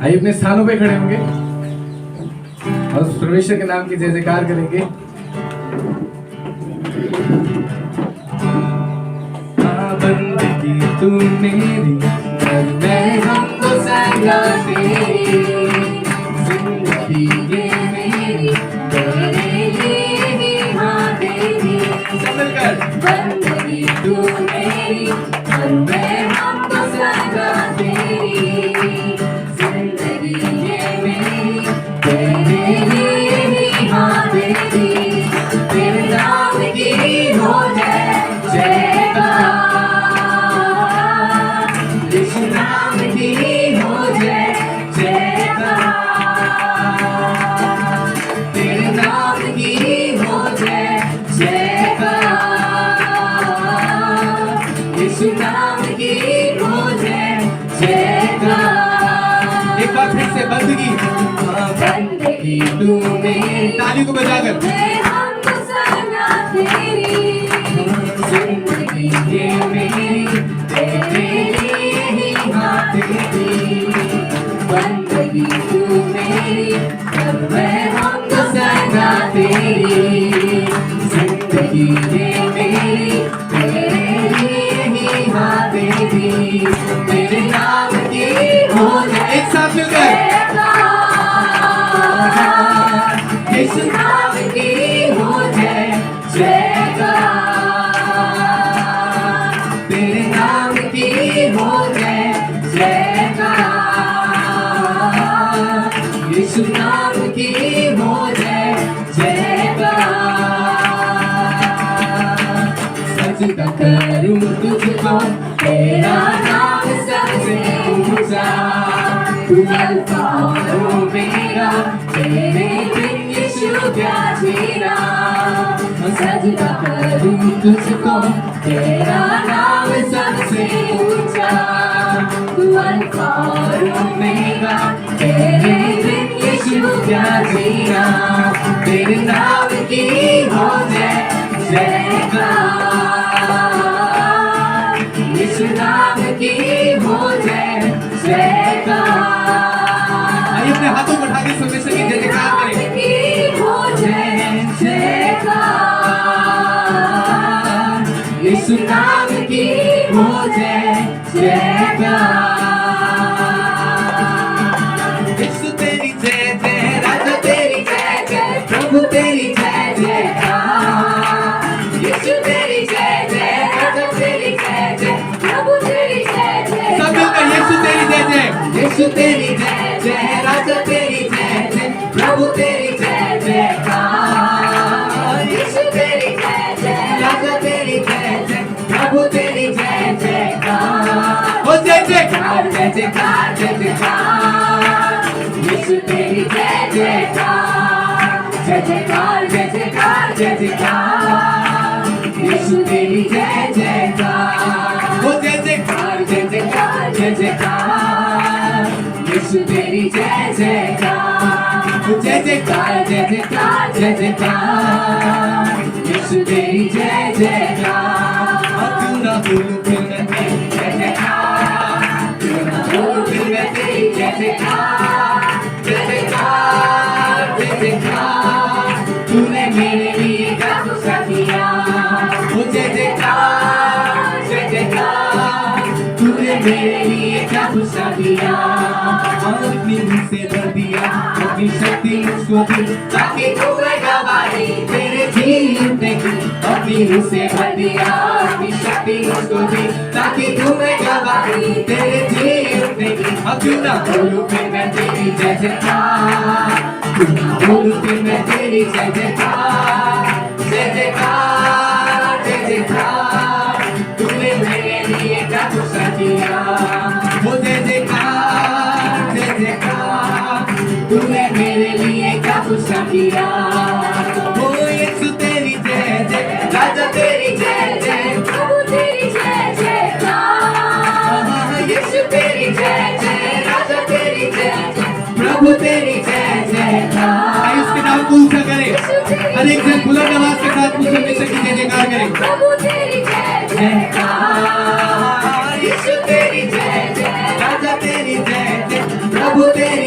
आइए अपने स्थानों पे खड़े होंगे और उस परमेश्वर के नाम की जय जयकार करेंगे। बंदगी तू मेरी घर में हमको सजा तेरी, जिंदगी ये मेरी तेरे लिए ही हाँ तेरी। बंदगी तू मेरी घर में हमको सजा तेरी, जिंदगी ये मेरी तेरे लिए ही हाँ तेरी। तेरे नाम की हो जाए जयकार, यीशु नाम की हो जाए जयकार, तेरे नाम की हो जाए जयकार, यीशु नाम की हो जाए जयकार। एक बार फिर से बंदगी, बंदगी तू मेरी, ताली को बजाकर जिंदगी ये मेरी तेरे लिए ही हाँ तेरी। बंदगी तू मेरी अब मैं हमको सजा तेरी, जिंदगी ये मेरी तेरे लिए ही हाँ तेरी। तेरे नाम की हो जाए, एक साथ मिलकर, यीशु नाम की हो जाए जयकार, तेरे नाम की हो जाए जयकार, यीशु नाम की हो जाए जयकार। सजदा करूं तुझको, तेरा नाम सबसे ऊंचा, तू अल्फा और ओमेगा, तेरे बिन यीशु क्या जीना। सजदा करूं तुझको, तेरा नाम सबसे ऊंचा, तू अल्फा और ओमेगा, तेरे बिन यीशु क्या जीना। तेरे नाम की हो जाए जयकार, यीशु नाम की हो जाए जयकार। आइए अपने हाथों को उठा के परमेश्वर की जय जयकार करें। हो जाए जयकार, यीशु नाम की हो जाए जयकार। यीशु तेरी जय जय, राजा तेरी जय जय, प्रभु तेरी जय जयकार। यीशु तेरी जय जय, राजा तेरी जय जय, प्रभु तेरी जय जय। सब मिलकर यीशु तेरी जय जय, यीशु तेरी जय जय, राजा तेरी जय जय, प्रभु तेरी जय जयकार। यीशु तेरी जय जय, राजा तेरी जय जय, प्रभु तेरी जय जयकार। ओ जय जयकार जय जयकार जय जयकार, यीशु तेरी जय जयकार, जय जयकार जय जयकार जय जयकार, यीशु तेरी जय जयकार। ओ जय जयकार जय जयकार जय जयकार, यीशु तेरी जय जयकार। जय जयकार जय जयकार जय जयकार, यीशु तेरी जय जयकार। क्यों ना बोलूं फिर मैं तेरी जय जयकार, क्यों ना बोलूं फिर मैं तेरी जय जयकार, जय जयकार जय जयकार। तूने मेरे लिए क्या कुछ किया, ओ जय जयकार जय जयकार। तूने मेरे लिए क्या कुछ किया, अपनी मुझसे भर दिया, अपनी शक्ति मुझको दी, ताकि तुम्हें गवाही तेरे जीने की। अपनी मुझसे भर दिया, अपनी शक्ति मुझको दी, ताकि तुम्हें गवाही तेरे जीने की। अब क्यों ना बोलूं फिर मैं तेरी जय जयकार, क्यों ना बोलूं फिर मैं तेरी जय जयकार, जय जयकार जय जयकार। तूने मेरे लिए क्या कुछ किया, वो जय जयकार जय जयकार। तूने मेरे लिए क्या कुछ किया, वो यीशु तेरी जय जय, राजा तेरी जय जय, प्रभु तेरी जय जयकार। यीशु तेरी जय जय, राजा तेरी जय जय, प्रभु तेरी जय जयकार। आइए उसके नाम को ऊंचा करें, हर एक जन बुलंद आवाज के साथ परमेश्वर की जय जयकार करें। प्रभु तेरी जय जयकार, यीशु तेरी जय जय, राजा तेरी जय जय, प्रभु तेरी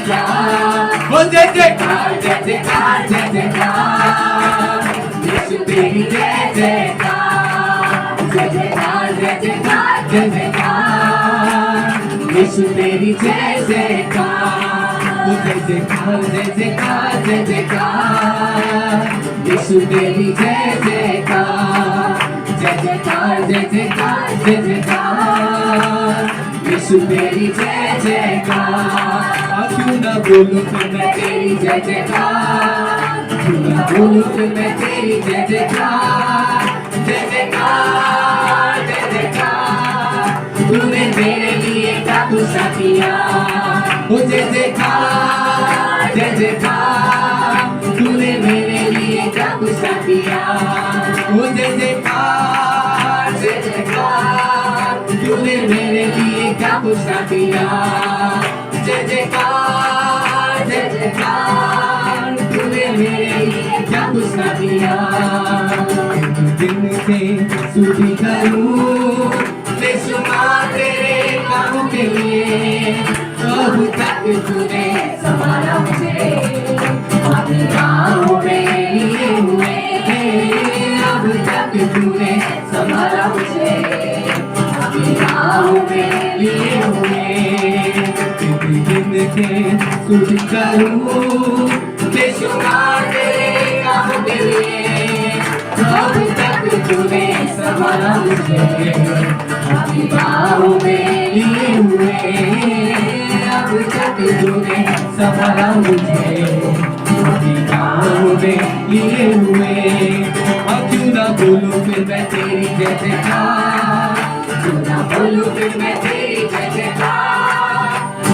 जयकार, हो जय जयकार, जय जयकार, जय जयकार, यीशु तेरी जय जयकार, जय जयकार, जय जयकार, जय जयकार, यीशु तेरी जय जयकार, हो जय जयकार, जय जयकार, जय जयकार, यीशु तेरी जय जयकार, जय जयकार, जय जयकार, जय जयकार, यीशु तेरी जय जयकार। क्यों ना बोलूं फिर मैं तेरी जय जयकार, क्यों ना बोलूं फिर मैं तेरी जय जयकार, जय जयकार, जय जयकार, तूने मेरे लिए क्या कुछ किया, ओ जय जयकार, जय जयकार, तूने मेरे लिए क्या कुछ किया, ओ जय जयकार, जय जयकार, तूने मेरे लिए क्या कुछ किया, जय जयकार, जय जयकार, तूने मेरे लिए क्या कुछ किया। दिन से स्तुति करूं बेशुमार तेरे कामों के लिए, अब तक तूने संभाला मुझे, अपनी राहों में लिए हुए, अब तक तूने संभाला मुझे, अपनी राहों में लिए हुए, दिन के स्तुति करूं बेशुमार तेरे कामों के लिए, अब तक तूने संभाला मुझे, अपनी बाहों में लिए हुए, अब तक तूने संभाला मुझे, अपनी बाहों में लिए हुए। अब क्यों ना बोलूं फिर मैं तेरी जय जयकार, क्यों ना बोलूं फिर मैं तेरी जय जयकार,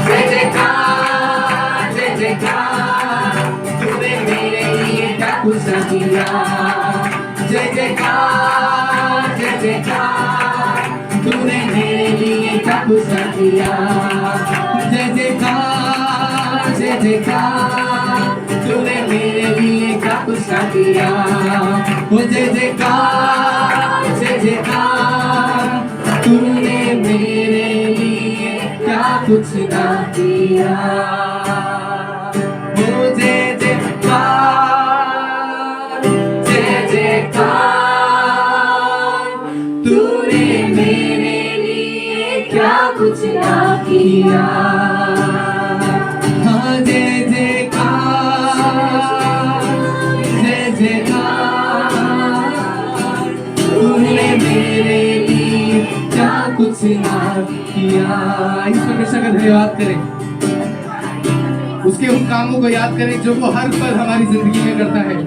जय जयकार, जय जयकार, तूने मेरे लिए क्या कुछ किया, जय जयकार, जय जयकार, तूने मेरे लिए क्या कुछ किया, जय जयकार, जय जयकार, तूने मेरे लिए क्या कुछ किया, ओ जय जयकार, जय जयकार, तूने मेरे लिए क्या कुछ ना किया, ओ जय जयकार, जय जयकार, तूने मेरे लिए क्या कुछ ना किया, हाँ जय जयकार, जय जयकार, तूने मेरे लिए क्या कुछ ना किया। इस परमेश्वर का धन्यवाद करें, उसके उन कामों को याद करें जो वो हर पल हमारी जिंदगी में करता है,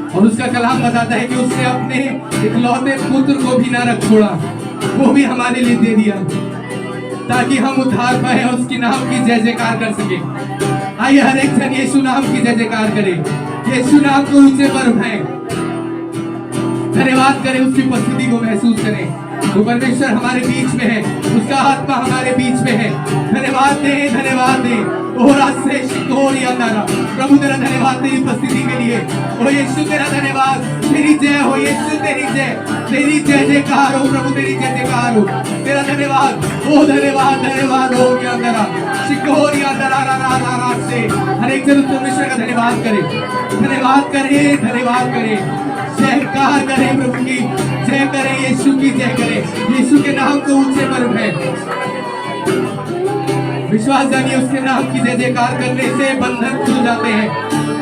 और उसका कलाम बताता है कि उसने अपने इकलौते पुत्र को भी ना रख छोड़ा, वो भी हमारे लिए दे दिया ताकि हम उद्धार पाए और उसके नाम की जय जयकार कर सके। आइए हर एक जन यीशु नाम की जय जयकार करे, यीशु नाम को ऊंचे पर उठाएं, धन्यवाद करें, उसकी उपस्थिति को महसूस करें। वो परमेश्वर हमारे बीच में है, उसका आत्मा हमारे बीच में है। धन्यवाद दें, धन्यवाद दें। ओ रास्ते शिकोरी अंधारा, प्रभु तेरा धन्यवाद तेरी उपस्थिति के लिए। ओ यीशु तेरा धन्यवाद, तेरी जय हो यीशु, तेरी जय जयकार हो प्रभु, तेरी जय जयकार हो, तेरा धन्यवाद। ओ धन्यवाद, धन्यवाद हो गया अंधारा शिकोरी अंधारा रास्ते। हर एक जन परमेश्वर का धन्यवाद करे, धन्यवाद करे, धन्यवाद करे, जयकार करे, प्रभु की जय करे, यीशु की जय करे, यीशु के नाम को ऊंचे पर उठाए। विश्वास जानिए, उसके नाम की जय जयकार करने से बंधन खुल जाते हैं,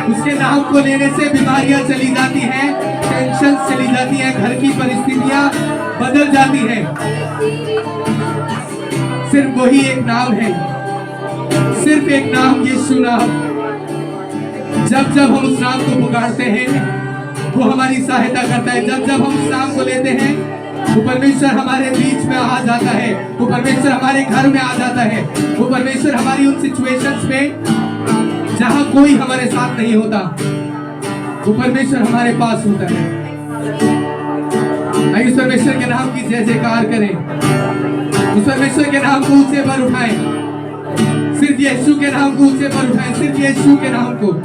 उसके नाम को लेने से बीमारियां चली जाती हैं, टेंशन चली जाती हैं, घर की परिस्थितियां बदल जाती हैं। सिर्फ वही एक नाम है, सिर्फ एक नाम, यीशु नाम। जब जब हम उस नाम को पुकारते हैं वो हमारी सहायता करता है। जब जब हम उस नाम को लेते हैं वो परमेश्वर हमारे बीच में आ जाता है, वो परमेश्वर हमारे घर में आ जाता है, वो परमेश्वर हमारी उन सिचुएशंस में जहां कोई हमारे साथ नहीं होता, वो परमेश्वर हमारे पास होता है। आइए उस परमेश्वर के नाम की जय जयकार करें, उस परमेश्वर के नाम को ऊंचे पर उठाएं, सिर्फ यीशु के नाम को ऊंचे पर उठाएं, सिर्फ यीशु के नाम को।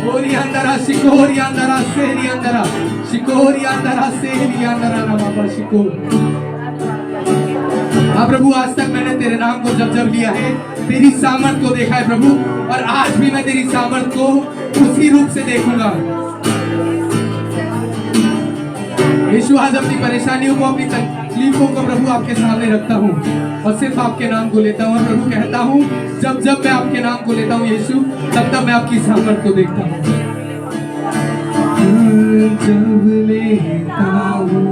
ओरी अंदरा शिकोरी अंदरा सेरी अंदरा शिकोरी अंदरा सेरी अंदरा ना बाबा शिको। हाँ प्रभु, आज तक मैंने तेरे नाम को जब जब लिया है तेरी सामर्थ को देखा है प्रभु, और आज भी मैं तेरी सामर्थ को उसी रूप से देखूंगा। यीशु, आज अपनी परेशानियों को, अपनी तकलीफों को प्रभु आपके सामने रखता हूँ और सिर्फ आपके नाम को लेता हूँ। और प्रभु कहता हूँ, जब जब मैं आपके नाम को लेता हूँ यीशु, तब तब मैं आपकी सामर्थ को देखता हूँ। जब लेता हूँ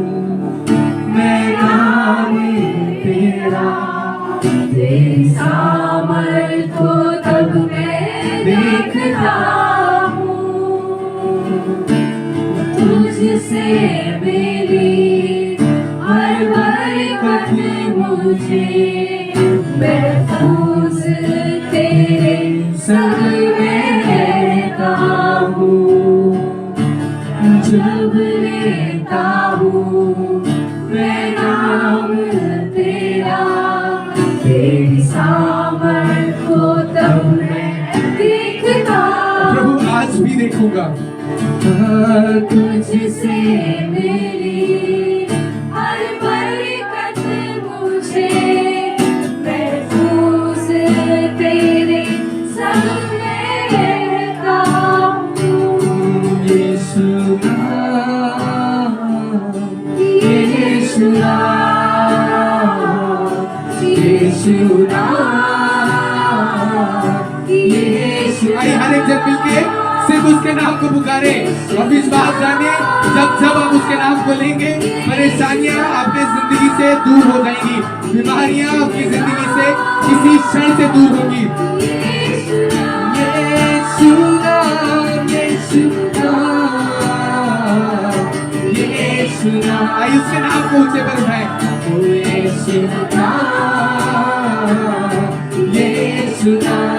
मैं नाम तेरा, तेरी सामर्थ को तब मैं देखता हूँ, तुझसे मेरी हर बरकत मुझे महफूज तेरे संग में रहता हूँ। जब लेता हूँ मैं नाम तेरा, तेरी सामर्थ को तब मैं देखता हूँ। प्रभु आज भी देखूंगा। तुझसे मेरी हर बरकत मुझे महफूज तेरे संग में रहता हूँ। यीशु नाम, यीशु यीशु यीशु। आइए हर एक जन मिलके सिर्फ उसके नाम को पुकारे और विश्वास जानिए, जब जब आप उसके नाम को लेंगे, परेशानियां आपके जिंदगी से दूर हो जाएंगी, बीमारियां आपकी जिंदगी से किसी क्षण से दूर होगी। यीशु नाम, यीशु नाम, यीशु नाम। आइए उसके नाम को ऊंचे पर उठाएं। यीशु नाम, यीशु नाम।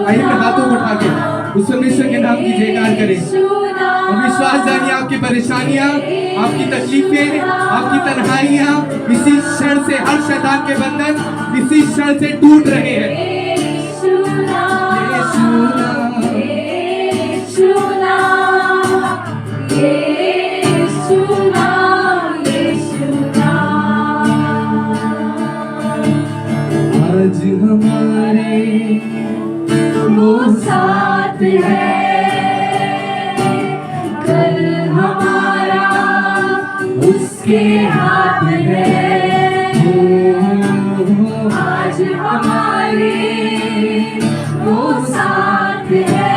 आइए अपने हाथों को उठा के उस परमेश्वर के नाम की जयकार करें और विश्वास जानिए, आपकी परेशानियां, आपकी तकलीफें, आपकी तन्हाइयां इसी क्षण से, हर शैतान के बंधन इसी क्षण से टूट रहे हैं। आज हमारे वो साथ है, कल हमारा उसके हाथ है। आज हमारे वो साथ है,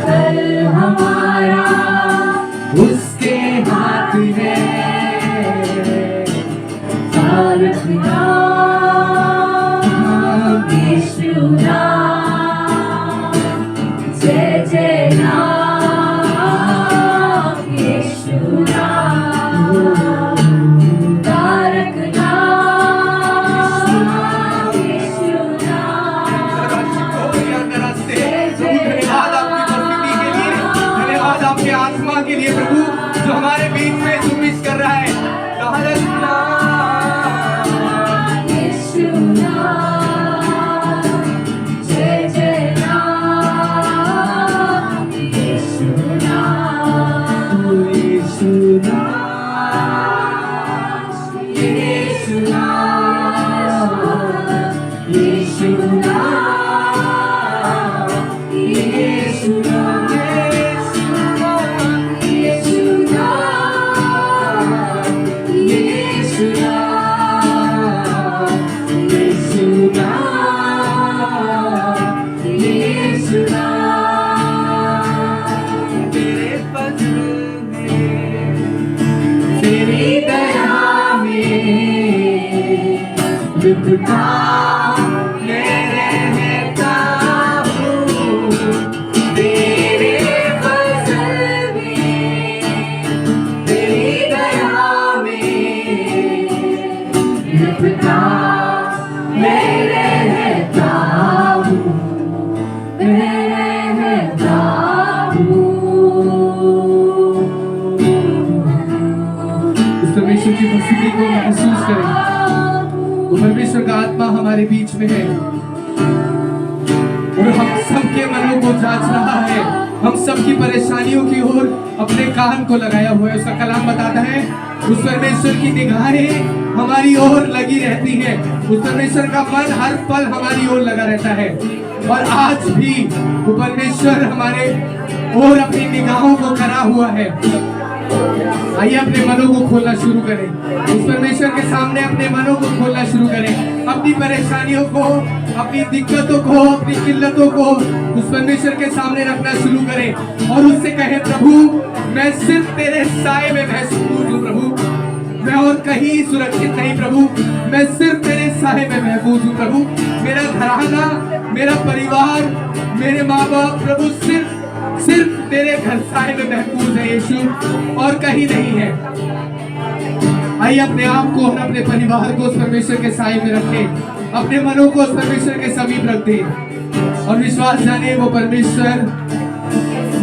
कल हमारा उसके हाथ है। जय जय नाम यीशु नाम, तारक नाम यीशु नाम। धन्यवाद आपकी उपस्थिति के लिए, धन्यवाद आपके आत्मा के लिए प्रभु, जो हमारे बीच में सुमिश कर रहा है। यीशु नाम, जय जय नाम यीशु नाम, यीशु नाम, यीशु नाम, यीशु नाम, यीशु नाम, यीशु नाम, यीशु नाम, यीशु नाम, यीशु नाम। तेरे फजल में, तेरी दया में लिपटा मैं रहता हूँ। तेरे फजल में, तेरी दया में लिपटा मैं रहता हूँ, मैं रहता हूँ। उस परमेश्वर की उपस्थिति को महसूस करें। वो परमेश्वर का आत्मा हमारे बीच में है और हम सबके मनों को जांच रहा है। हम सबकी परेशानियों की ओर अपने कान को लगाया हुआ है। उसका कलाम बताता है उस परमेश्वर की निगाहें हमारी ओर लगी रहती हैं। उस परमेश्वर का मन हर पल हमारी ओर लगा रहता है और आज भी वो परमेश्वर हमारे ओर अपनी निगाहों को करा हुआ है। आइए अपने मनों को खोलना शुरू करें, उस परमेश्वर के सामने अपने मनों को खोलना शुरू करें, अपनी परेशानियों को, अपनी दिक्कतों को, अपनी किल्लतों को उस परमेश्वर के सामने रखना शुरू करें और उससे कहें प्रभु मैं सिर्फ तेरे साए में महफूज हूँ प्रभु, मैं और कहीं सुरक्षित नहीं प्रभु, मैं सिर्फ तेरे साए में महफूज हूँ प्रभु। मेरा घराना, मेरा परिवार, मेरे माँ बाप प्रभु सिर्फ तेरे घर साए में महफूज है यीशु, और कहीं नहीं है। आइए अपने आप को और अपने परिवार को उस परमेश्वर के साए में रखें, अपने मनों को उस परमेश्वर के समीप रख दें और विश्वास जाने वो परमेश्वर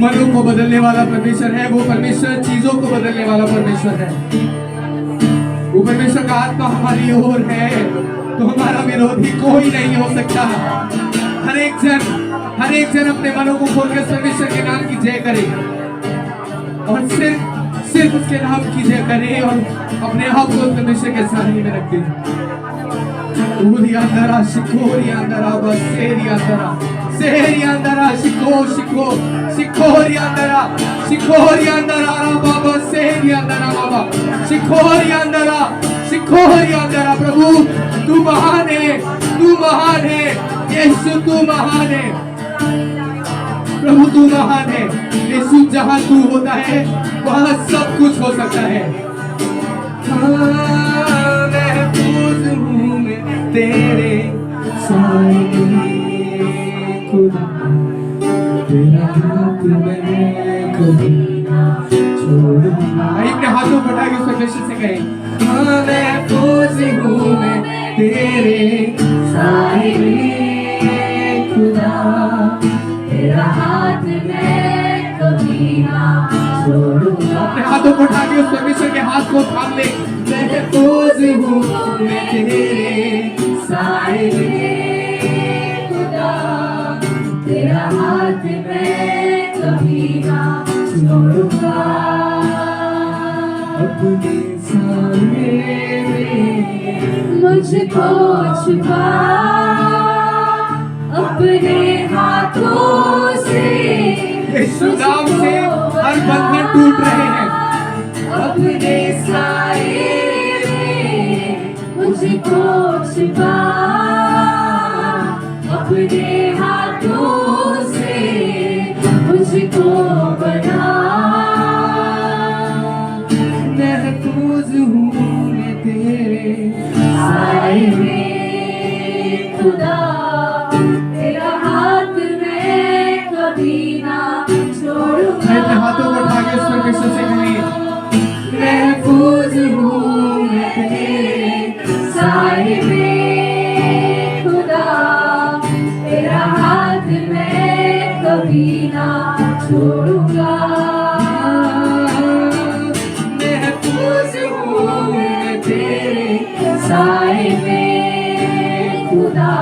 मनों को बदलने वाला परमेश्वर है, वो परमेश्वर चीजों को बदलने वाला परमेश्वर है। वो परमेश्वर का आत्मा हमारी ओर है तो हमारा विरोधी कोई नहीं हो सकता। हर एक जन अपने मनों को खोलकर परमेश्वर के नाम की जय करे और सिर्फ उसके नाम की जय करे और अपने आप को परमेश्वर के सामने में रख दे। उरियांदरा शिकोरियांदरा बसेरियांदरा सेरियांदरा शिकोरियांदरा बाबा सेरियांदरा बाबा शिकोरियांदरा प्रभु तू महान है यीशु, तू महान है प्रभु, तू महान है यीशु। जहां तू होता है वहां सब कुछ हो सकता है। महफूज हूँ मैं तेरे साए में खुदा, तेरा हाथ मैं कभी ना छोड़ूंगा। अपने हाथों को उठा के उस परमेश्वर से कहें महफूज हूँ मैं तेरे साए में खुदा, तेरा हाथ मैं कभी ना छोड़ूंगा। अपने हाथों को उठा के उस परमेश्वर के हाथ को थाम ले। महफूज हूँ मैं तेरे साए में खुदा, तेरा हाथ मैं कभी ना छोड़ूंगा। अपने साए में मुझको छुपा अपने हाथों से, यीशु नाम से हर बंधन टूट रहे हैं। अपने साए में मुझको छुपा अपने हाथों से, मुझको बना। महफूज हूँ मैं तेरे साए में खुदा, तेरा हाथ मैं कभी ना छोड़ूंगा। अपने हाथों को उठा के उस परमेश्वर से कहें महफूज हूँ मैं तेरे साए में खुदा, तेरा हाथ मैं कभी ना छोड़ूंगा। महफूज हूँ मैं तेरे साए में खुदा,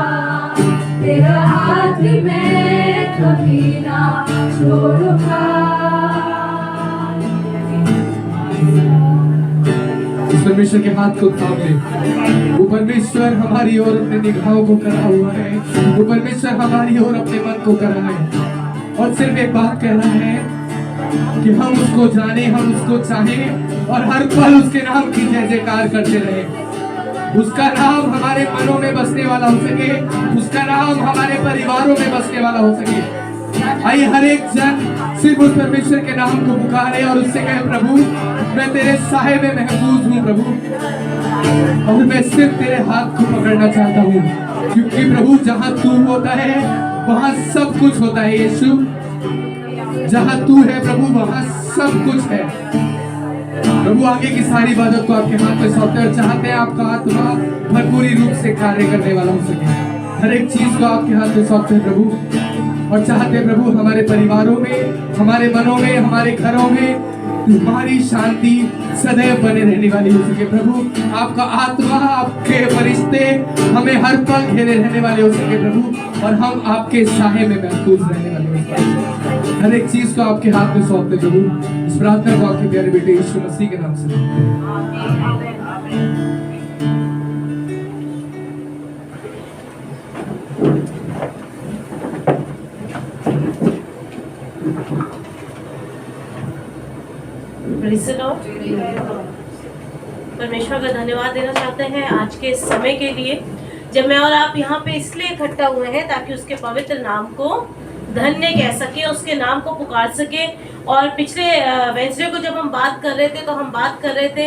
तेरा हाथ मैं कभी ना छोड़ूंगा। उस परमेश्वर के हाथ को थाम ले। वो परमेश्वर हमारी ओर अपने निगाहों को करा हुआ है, वो परमेश्वर हमारी ओर अपने मन को करा है और सिर्फ एक बात कह रहा है कि हम उसको जाने, हम उसको चाहें और हर पल उसके नाम की जय जयकार करते रहे। उसका नाम हमारे मनों में बसने वाला हो सके, उसका नाम हमारे परिवारों में बसने वाला हो सके। आइए हर एक जन सिर्फ उस परमेश्वर के नाम को पुकारे और उससे कहे प्रभु मैं तेरे साए में महफूज हूँ प्रभु, और मैं सिर्फ तेरे हाथ को पकड़ना चाहता हूँ, क्योंकि प्रभु जहाँ तू होता है वहाँ सब कुछ होता है। यीशु जहाँ तू है प्रभु वहाँ सब कुछ है। प्रभु आगे की सारी इबादत को आपके हाथ में सौंपते और चाहते हैं आपका आत्मा भरपूरी रूप से कार्य करने वाला हो सके। हर एक चीज को आपके हाथ में सौंपते हैं प्रभु, और चाहते हैं प्रभु हमारे परिवारों में, हमारे मनों में, हमारे घरों में तुम्हारी शांति सदैव बने रहने वाली हो सके। प्रभु आपका आत्मा, आपके फरिश्ते हमें हर पल घेरे रहने वाले हो सके प्रभु, और हम आपके साए में महफूज रहने वाले हो सके। हर एक चीज को आपके हाथ में सौंपते प्रभु। इस प्रार्थना को आपके प्यारे बेटे यीशु मसीह के नाम से मांगते हैं। परमेश्वर का धन्यवाद देना चाहते हैं आज के समय के लिए, जब मैं और आप यहाँ पे इसलिए इकट्ठा हुए हैं ताकि उसके पवित्र नाम को धन्य कह सके, उसके नाम को पुकार सके। और पिछले वेंसडे को जब हम बात कर रहे थे तो हम बात कर रहे थे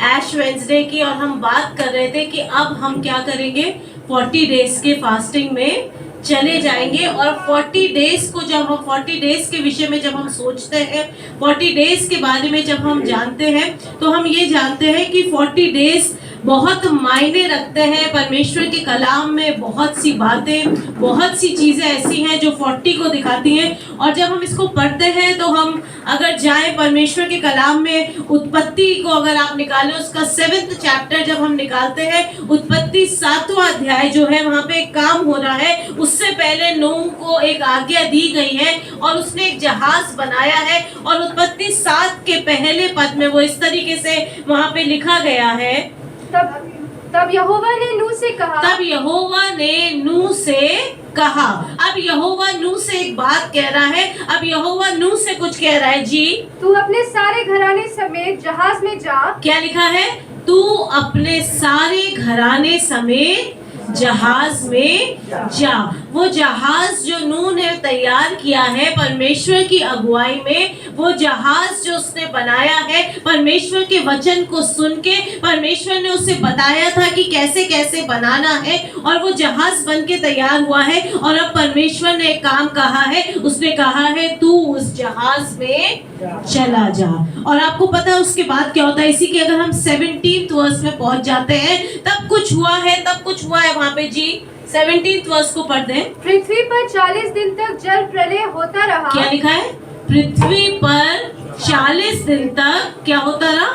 ऐश वेंसडे की, और हम बात कर रहे थे कि अब हम क्या करेंगे, 40 डेज के फास्टिंग में चले जाएंगे। और 40 डेज को जब हम 40 डेज के विषय में जब हम सोचते हैं, 40 डेज के बारे में जब हम जानते हैं, तो हम ये जानते हैं कि 40 डेज बहुत मायने रखते हैं। परमेश्वर के कलाम में बहुत सी बातें, बहुत सी चीज़ें ऐसी हैं जो 40 को दिखाती हैं। और जब हम इसको पढ़ते हैं तो हम अगर जाएं परमेश्वर के कलाम में, उत्पत्ति को अगर आप निकालें, उसका 7th चैप्टर जब हम निकालते हैं, उत्पत्ति 7वां अध्याय जो है वहाँ पे एक काम हो रहा है। उससे पहले नूह को एक आज्ञा दी गई है और उसने एक जहाज बनाया है। और उत्पत्ति 7 के पहले पद में वो इस तरीके से वहाँ पे लिखा गया है, तब यहोवा ने नूह से कहा। तब यहोवा ने नूह से कहा। अब यहोवा नूह से एक बात कह रहा है, अब यहोवा नूह से कुछ कह रहा है। जी, तू अपने सारे घराने समेत जहाज में जा। क्या लिखा है? तू अपने सारे घराने समेत जहाज में जा। वो जहाज जो नूह ने तैयार किया है परमेश्वर की अगुवाई में, वो जहाज जो उसने बनाया है परमेश्वर के वचन को सुन के, परमेश्वर ने उसे बताया था कि कैसे कैसे बनाना है, और वो जहाज बन के तैयार हुआ है। और अब परमेश्वर ने एक काम कहा है, उसने कहा है तू उस जहाज में चला जा। और आपको पता है उसके बाद क्या होता है? इसी के अगर हम 17th वर्स में पहुंच जाते हैं, तब कुछ हुआ है, तब कुछ हुआ है वहाँ पे। जी, 17th वर्स को पढ़ दें। पृथ्वी पर 40 दिन तक जल प्रलय होता रहा। क्या लिखा है? पृथ्वी पर 40 दिन तक क्या होता रहा?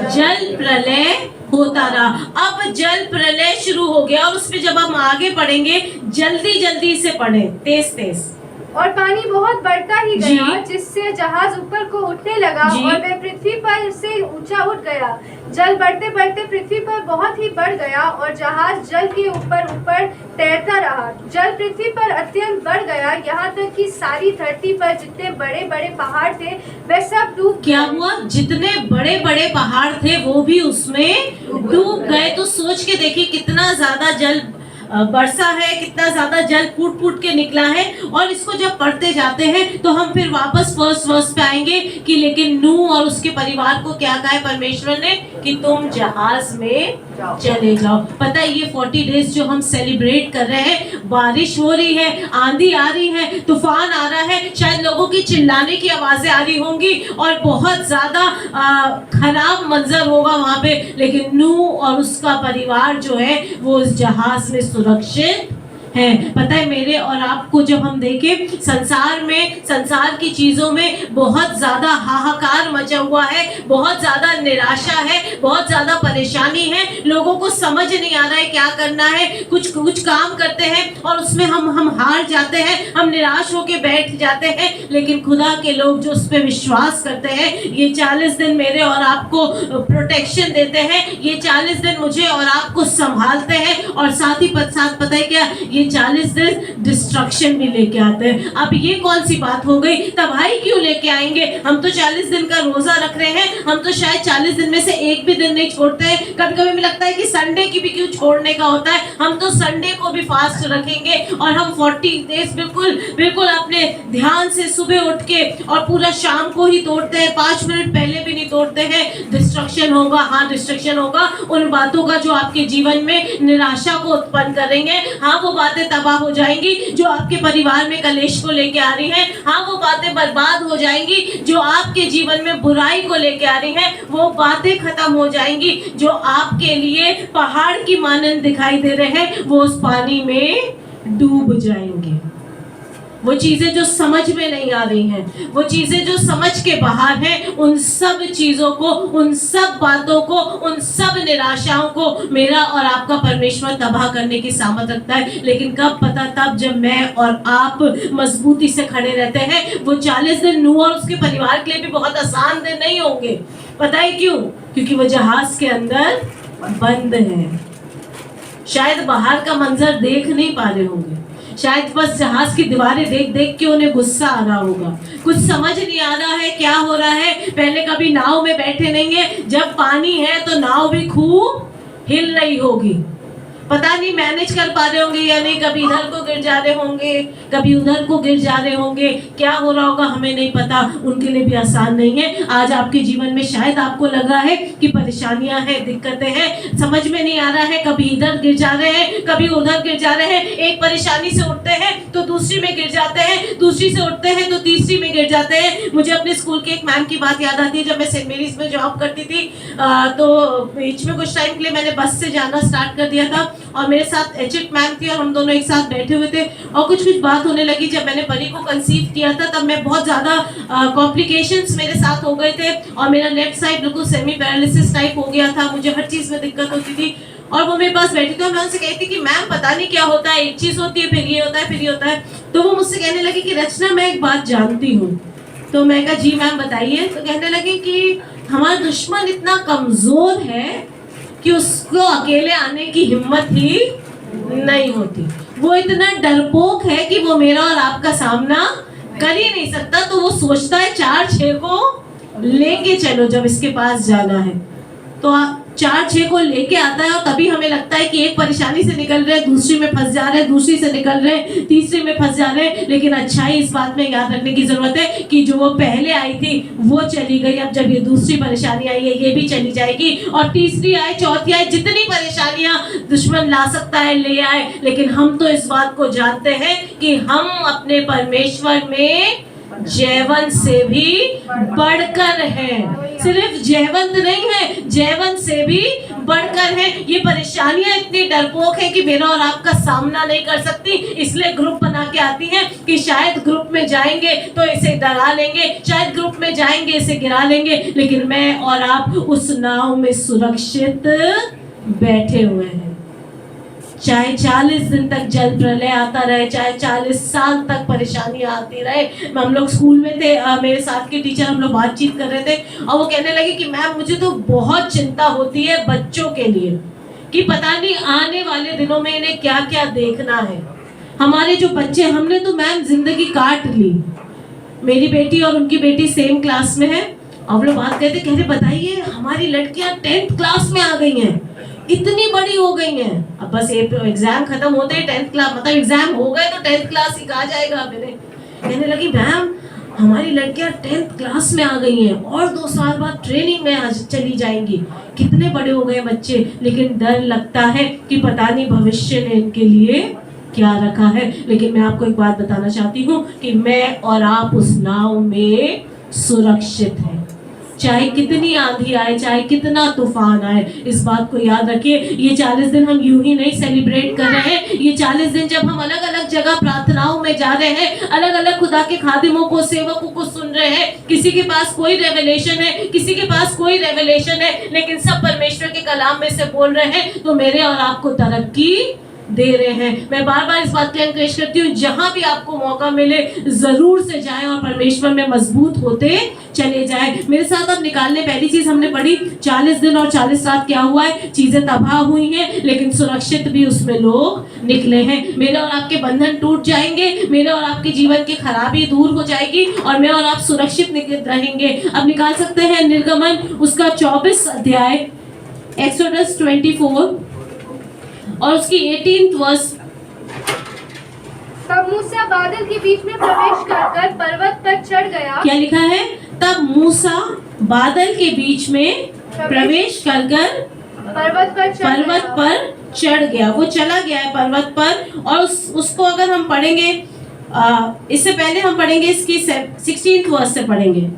जल प्रलय होता रहा। अब जल प्रलय शुरू हो गया, और उसमें जब हम आगे पढ़ेंगे, जल्दी जल्दी से पढ़े, तेज तेज। और पानी बहुत बढ़ता ही गया, जिससे जहाज ऊपर को उठने लगा और वह पृथ्वी पर से ऊंचा उठ गया। जल बढ़ते बढ़ते पृथ्वी पर बहुत ही बढ़ गया और जहाज जल के ऊपर ऊपर तैरता रहा। जल पृथ्वी पर अत्यंत बढ़ गया, यहाँ तक कि सारी धरती पर जितने बड़े बड़े पहाड़ थे वे सब डूब। क्या हुआ? जितने बड़े बड़े पहाड़ थे वो भी उसमें डूब गए। तो सोच के देखिए कितना ज्यादा जल बरसा है, कितना ज्यादा जल फूट फूट के निकला है। और इसको जब पढ़ते जाते हैं तो हम फिर वापस फर्स्ट वर्स पे आएंगे कि लेकिन नूह और उसके परिवार को क्या कहा है परमेश्वर ने, कि तुम जहाज में चले जाओ। पता है ये 40 डेज जो हम सेलिब्रेट कर रहे हैं, बारिश हो रही है, आंधी आ रही है, तूफान आ रहा है, शायद लोगों की चिल्लाने की आवाजें आ रही होंगी और बहुत ज्यादा खराब मंजर होगा वहां पे, लेकिन नूह और उसका परिवार जो है वो उस जहाज में सुरक्षित है। पता है मेरे और आपको जब हम देखें संसार में, संसार की चीजों में बहुत ज्यादा हाहाकार मचा हुआ है, बहुत ज्यादा निराशा है, बहुत ज्यादा परेशानी है, लोगों को समझ नहीं आ रहा है क्या करना है। कुछ काम करते हैं और उसमें हम हार जाते हैं, हम निराश होकर बैठ जाते हैं। लेकिन खुदा के लोग जो उस पर विश्वास करते हैं, ये 40 दिन मेरे और आपको प्रोटेक्शन देते हैं, ये 40 दिन मुझे और आपको संभालते हैं, और साथ ही साथ पता है क्या, ये 40 दिन डिस्ट्रक्शन भी लेके आते हैं। अब ये कौन सी बात हो गई? तबाही क्यों लेके आएंगे? हम तो 40 दिन का रोजा रख रहे हैं, हम तो शायद 40 दिन में से एक भी दिन नहीं छोड़ते हैं। कभी कभी मुझे लगता है कि संडे की भी क्यों छोड़ने का होता है। हम तो संडे को भी फास्ट रखेंगे और हम 40 डेज बिल्कुल अपने ध्यान से सुबह उठ के और पूरा शाम को ही तोड़ते हैं, 5 मिनट पहले भी नहीं तोड़ते हैं। डिस्ट्रक्शन होगा, हाँ डिस्ट्रक्शन होगा उन बातों का जो आपके जीवन में निराशा को उत्पन्न करेंगे। हाँ वो बातें तबाह हो जाएंगी जो आपके परिवार में कलेश को लेके आ रही हैं। हाँ वो बातें बर्बाद हो जाएंगी जो आपके जीवन में बुराई को लेके आ रही हैं। वो बातें खत्म हो जाएंगी जो आपके लिए पहाड़ की मानंद दिखाई दे रहे हैं, वो उस पानी में डूब जाएंगे। वो चीजें जो समझ में नहीं आ रही हैं, वो चीजें जो समझ के बाहर हैं, उन सब चीजों को, उन सब बातों को, उन सब निराशाओं को मेरा और आपका परमेश्वर तबाह करने की सामर्थ रखता है। लेकिन कब पता? तब जब मैं और आप मजबूती से खड़े रहते हैं। वो 40 दिन नूह और उसके परिवार के लिए भी बहुत आसान दिन नहीं होंगे। पता है क्यों? क्योंकि वो जहाज के अंदर बंद है। शायद बाहर का मंजर देख नहीं पा रहे होंगे, शायद बस जहाज की दीवारें देख देख के उन्हें गुस्सा आ रहा होगा, कुछ समझ नहीं आ रहा है क्या हो रहा है। पहले कभी नाव में बैठे नहीं है, जब पानी है तो नाव भी खूब हिल रही होगी, पता नहीं मैनेज कर पा रहे होंगे या नहीं, कभी इधर को गिर जा रहे होंगे, कभी उधर को गिर जा रहे होंगे, क्या हो रहा होगा हमें नहीं पता। उनके लिए भी आसान नहीं है। आज आपके जीवन में शायद आपको लग रहा है कि परेशानियां हैं, दिक्कतें हैं, समझ में नहीं आ रहा है, कभी इधर गिर जा रहे हैं, कभी उधर गिर जा रहे हैं। एक परेशानी से उठते हैं तो दूसरी में गिर जाते हैं, दूसरी से उठते हैं तो तीसरी में गिर जाते हैं। मुझे अपने स्कूल के एक मैम की बात याद आती है। जब मैं सेंट मेरीज में जॉब करती थी तो बीच में कुछ टाइम के लिए मैंने बस से जाना स्टार्ट कर दिया था और मेरे साथ एचएट मैम थी और हम दोनों एक साथ बैठे हुए थे और कुछ बात होने लगी। जब मैंने परी को कंसीव किया था तब मैं बहुत ज़्यादा कॉम्प्लिकेशंस मेरे साथ हो गए थे और मेरा लेफ्ट साइड बिल्कुल सेमी पैरालिसिस टाइप हो गया था, मुझे हर चीज़ में दिक्कत होती थी। और वो मेरे पास बैठी थी और मैं उनसे कहती कि मैम पता नहीं क्या होता है, एक चीज़ होती है फिर ये होता है फिर ये होता है। तो वो मुझसे कहने लगी कि रचना मैं एक बात जानती हूँ। तो मैं कहा जी मैम बताइए। तो कहने लगी कि हमारा दुश्मन इतना कमज़ोर है कि उसको अकेले आने की हिम्मत ही नहीं होती, वो इतना डरपोक है कि वो मेरा और आपका सामना कर ही नहीं सकता। तो वो सोचता है 4-6 को लेके चलो जब इसके पास जाना है। तो आप 4-6 को लेके आता है और तभी हमें लगता है कि एक परेशानी से निकल रहे हैं, दूसरी में फंस जा रहे हैं, दूसरी से निकल रहे हैं, तीसरी में फंस जा रहे हैं। लेकिन अच्छाई इस बात में याद रखने की जरूरत है कि जो वो पहले आई थी वो चली गई, अब जब ये दूसरी परेशानी आई है ये भी चली जाएगी और तीसरी आए, चौथी आए, जितनी परेशानियां दुश्मन ला सकता है ले आए। लेकिन हम तो इस बात को जानते हैं कि हम अपने परमेश्वर में जयवंत से भी बढ़कर हैं। सिर्फ जयवंत नहीं है, जयवंत से भी बढ़कर है। ये परेशानियां इतनी डरपोक है कि मेरा और आपका सामना नहीं कर सकती, इसलिए ग्रुप बना के आती हैं कि शायद ग्रुप में जाएंगे तो इसे डरा लेंगे, शायद ग्रुप में जाएंगे इसे गिरा लेंगे। लेकिन मैं और आप उस नाव में सुरक्षित बैठे हुए हैं। चाहे 40 दिन तक जल प्रलय आता रहे, चाहे 40 साल तक परेशानियां आती रहे। हम लोग स्कूल में थे, मेरे साथ के टीचर, हम लोग बातचीत कर रहे थे और वो कहने लगे कि मैम मुझे तो बहुत चिंता होती है बच्चों के लिए कि पता नहीं आने वाले दिनों में इन्हें क्या क्या देखना है। हमारे जो बच्चे, हमने तो मैम जिंदगी काट ली। मेरी बेटी और उनकी बेटी सेम क्लास में है और हम लोग बात कहते कह रहे बताइए हमारी लड़कियां 10th क्लास में आ गई हैं, इतनी बड़ी हो गई हैं। अब बस एग्जाम खत्म होते ही 10th क्लास, मतलब एग्जाम हो गए तो 10th क्लास ही कहा जाएगा। मेरे कहने लगी मैम हमारी लड़कियां 10th क्लास में आ गई हैं और 2 साल बाद ट्रेनिंग में आज चली जाएंगी, कितने बड़े हो गए बच्चे। लेकिन डर लगता है कि पता नहीं भविष्य ने इनके लिए क्या रखा है। लेकिन मैं आपको एक बात बताना चाहती हूँ कि मैं और आप उस नाव में सुरक्षित हैं। चाहे कितनी आंधी आए, चाहे कितना तूफान आए, इस बात को याद रखिए। ये 40 दिन हम यूं ही नहीं सेलिब्रेट कर रहे हैं। ये 40 दिन जब हम अलग अलग जगह प्रार्थनाओं में जा रहे हैं, अलग अलग खुदा के खादिमों को, सेवकों को सुन रहे हैं। किसी के पास कोई रेवलेशन है, किसी के पास कोई रेवलेशन है, लेकिन सब परमेश्वर के कलाम में से बोल रहे हैं तो मेरे और आपको तरक्की दे रहे हैं। मैं बार बार इस बात को एनकरेज करती हूँ, जहां भी आपको मौका मिले जरूर से जाएं और परमेश्वर में मजबूत होते चले जाएं। मेरे साथ अब निकालने पहली चीज हमने पढ़ी 40 दिन और 40 रात क्या हुआ है, चीजें तबाह हुई हैं लेकिन सुरक्षित भी उसमें लोग निकले हैं। मेरे और आपके बंधन टूट जाएंगे, मेरे और आपके जीवन की खराबी दूर हो जाएगी और मैं और आप सुरक्षित रहेंगे। अब निकाल सकते हैं निर्गमन उसका 24 अध्याय, एक्सोडस 24 और उसकी 18th वर्स। तब मूसा बादल के बीच में प्रवेश कर पर्वत पर चढ़ गया। क्या लिखा है? तब मूसा बादल के बीच में प्रवेश कर पर्वत पर चढ़ गया। वो चला गया है पर्वत पर और उसको अगर हम पढ़ेंगे, इससे पहले हम पढ़ेंगे इसकी 16th वर्स से पढ़ेंगे।